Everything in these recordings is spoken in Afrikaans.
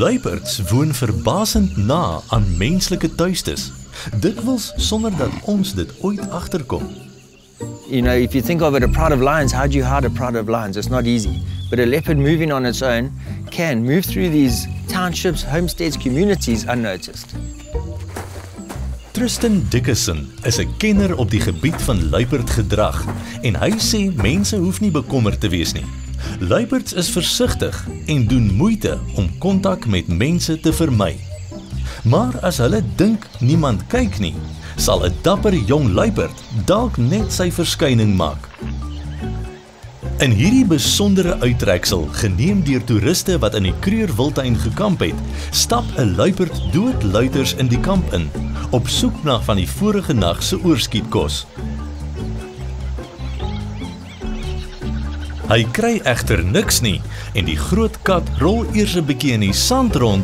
Luiperds woon verbasend na aan menslike tuistes, dikwels sonder dat ons dit ooit agterkom. You know, if you think of it, a pride of lions, how do you hide a pride of lions? It's not easy. But a leopard moving on its own can move through these townships, homesteads, communities unnoticed. Tristan Dickerson is 'n kenner op die gebied van luiperdgedrag en hy sê mense hoef nie bekommerd te wees nie. Luiperds is versigtig en doen moeite om kontak met mense te vermy. Maar as hulle dink niemand kyk nie, sal 'n dapper jong luiperd dalk net sy verskyning maak. In hierdie besondere uittreksel, geneem deur toeriste wat in die Kruger Wildtuin gekamp het, stap 'n luiperd doodluiters in die kamp in, op soek na van die vorige nag se oorskietkos. Hy kry egter niks nie en die groot kat rol eers 'n bietjie in die sand rond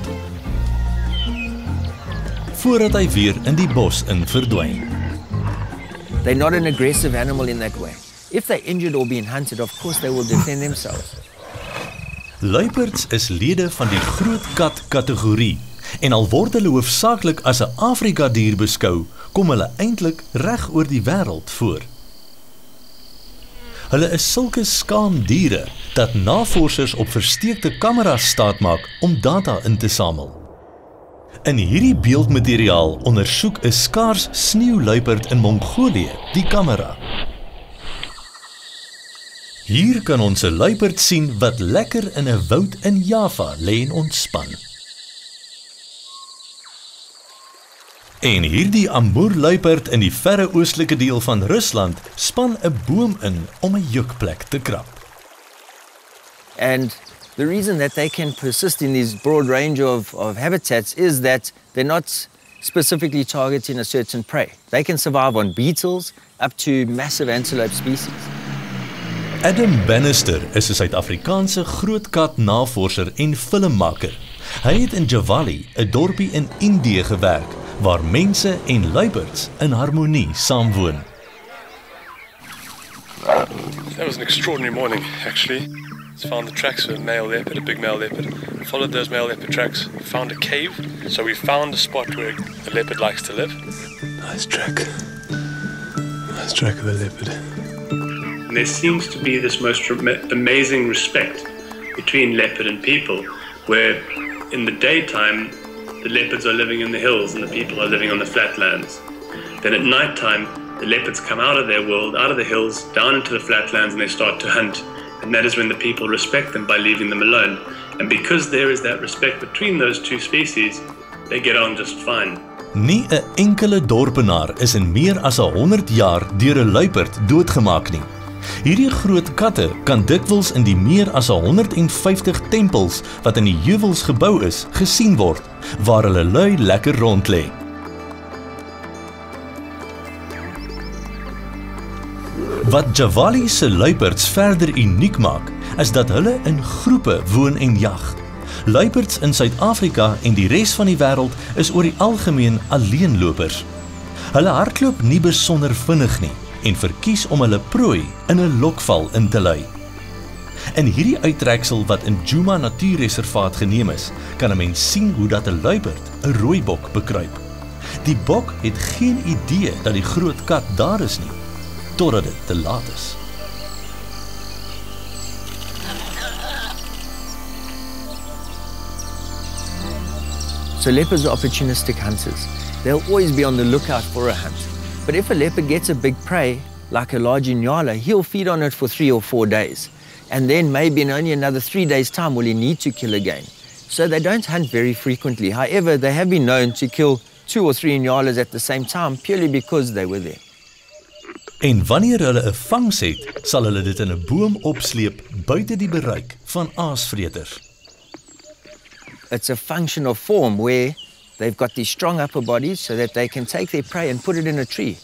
voordat hy weer in die bos in verdwyn. They're not an aggressive animal in that way. If they're injured or being hunted, of course they will defend themselves. Luiperds is lede van die groot kat kategorie en al word hulle hoofsaaklik as 'n Afrika dier beskou, kom hulle eintlik reg oor die wêreld voor. Hulle is sulke skaam diere dat navorsers op versteekte kameras staatmaak om data in te samel. In hierdie beeldmateriaal ondersoek 'n skaars sneeuluiperd in Mongolië die kamera. Hier kan ons 'n luiperd sien wat lekker in 'n woud in Java lê en ontspan. En hierdie Amur-luiperd in die verre oostelike deel van Rusland span 'n boom in om 'n jökplek te krap. And the reason that they can persist in these broad range of habitats is that they're not specifically targeting a certain prey. They can survive on beetles up to massive antelope species. Adam Bannister is 'n Suid-Afrikaanse grootkat navorser en filmmaker. Hy het in Javali, 'n dorpie in Indië gewerk, waar mense en luiperds in harmonie saamwoon. That was an extraordinary morning, actually. Found the tracks of a male leopard, a big male leopard. Followed those male leopard tracks, found a cave. So we found a spot where a leopard likes to live. Nice track. Nice track of a leopard. And there seems to be this most amazing respect between leopard and people, where in the daytime, the leopards are living in the hills and the people are living on the flatlands. Then at nighttime, the leopards come out of their world, out of the hills, down into the flatlands, and they start to hunt. And that is when the people respect them by leaving them alone. And because there is that respect between those two species, they get on just fine. Nie 'n enkele dorpenaar is in meer as 100 jaar deur 'n luiperd doodgemaak nie. Hierdie groot katte kan dikwels in die meer as 150 tempels wat in die heuwels gebou is, gesien word, waar hulle lui lekker rond lê. Wat Javali se luiperds verder uniek maak, is dat hulle in groepe woon en jag. Luiperds in Suid-Afrika en die res van die wêreld is oor die algemeen alleenlopers. Hulle hardloop nie besonder vinnig nie en verkies om hulle prooi in 'n lokval in te lei. In hierdie uittreksel wat in Djuma Natuurreservaat geneem is, kan 'n mens sien hoe dat 'n luiperd 'n rooibok bekruip. Die bok het geen idee dat die groot kat daar is nie, totdat dit te laat is. So leopards are opportunistic hunters. They'll always be on the lookout for a hunt. But if a leopard gets a big prey, like a large inyala, he'll feed on it for 3 or 4 days. And then maybe in only another 3 days' time will he need to kill again. So they don't hunt very frequently. However, they have been known to kill 2 or 3 inyalas at the same time, purely because they were there. En wanneer hulle 'n vangs het, sal hulle dit in 'n boom opsleep buite die bereik van aasvreters. It's a function of form where they've got these strong upper bodies so that they can take their prey and put it in a tree.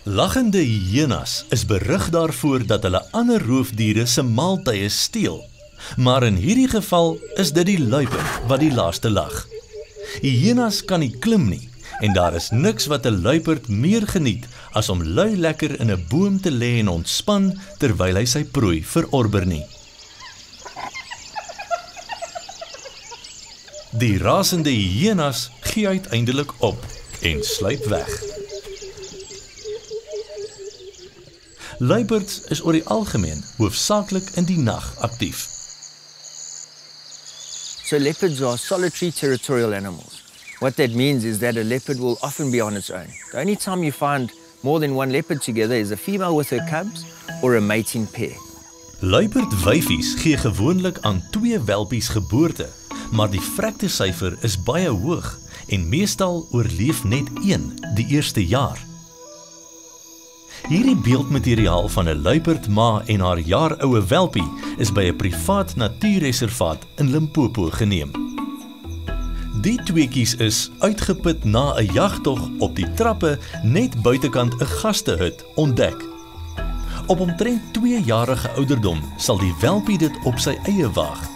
Lachende hyenas is berig daarvoor dat hulle ander roofdiere se maaltye steel. Maar in hierdie geval is dit die luiperd wat die laaste lag. Hyenas kan nie klim nie en daar is niks wat 'n luiperd meer geniet as om lui lekker in 'n boom te lê en ontspan terwyl hy sy prooi verorber nie. Die rasende hyenas gee uiteindelik op en sluip weg. Luiperds is oor die algemeen hoofsaaklik in die nag aktief. So leopards are solitary territorial animals. What that means is that a leopard will often be on its own. The only time you find more than one leopard together is a female with her cubs or a mating pair. Luiperdwyfies gee gewoonlik aan 2 welpies geboorte, maar die vrektesyfer is baie hoog en meestal oorleef net 1 die eerste jaar. Hierdie beeldmateriaal van 'n luiperdma en haar jaaroue welpie is by 'n privaat natuurreservaat in Limpopo geneem. Die tweekies is uitgeput na 'n jagtog op die trappe net buitekant 'n gastehut ontdek. Op omtrent 2-jarige ouderdom sal die welpie dit op sy eie waag.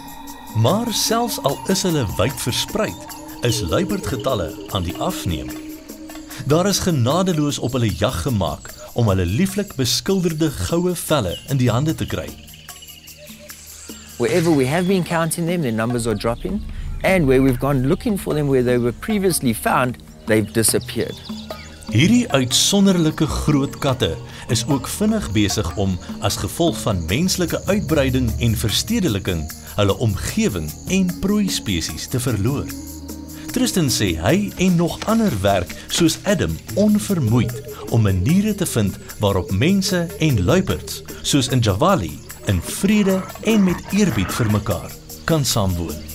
Maar selfs al is hulle wyd verspreid, is luiperdgetalle aan die afneem. Daar is genadeloos op hulle jag gemaak om hulle lieflik beskilderde goue velle in die hande te kry. Wherever we have been counting them, their numbers are dropping, and where we've gone looking for them where they were previously found, they've disappeared. Hierdie uitsonderlike groot katte is ook vinnig besig om as gevolg van menslike uitbreiding en verstedeliking hulle omgewing en prooi-spesies te verloor. Tristan sê hy en nog ander werk soos Adam onvermoeid om maniere te vind waarop mense en luiperds, soos in Javali, in vrede en met eerbied vir mekaar kan saamwoon.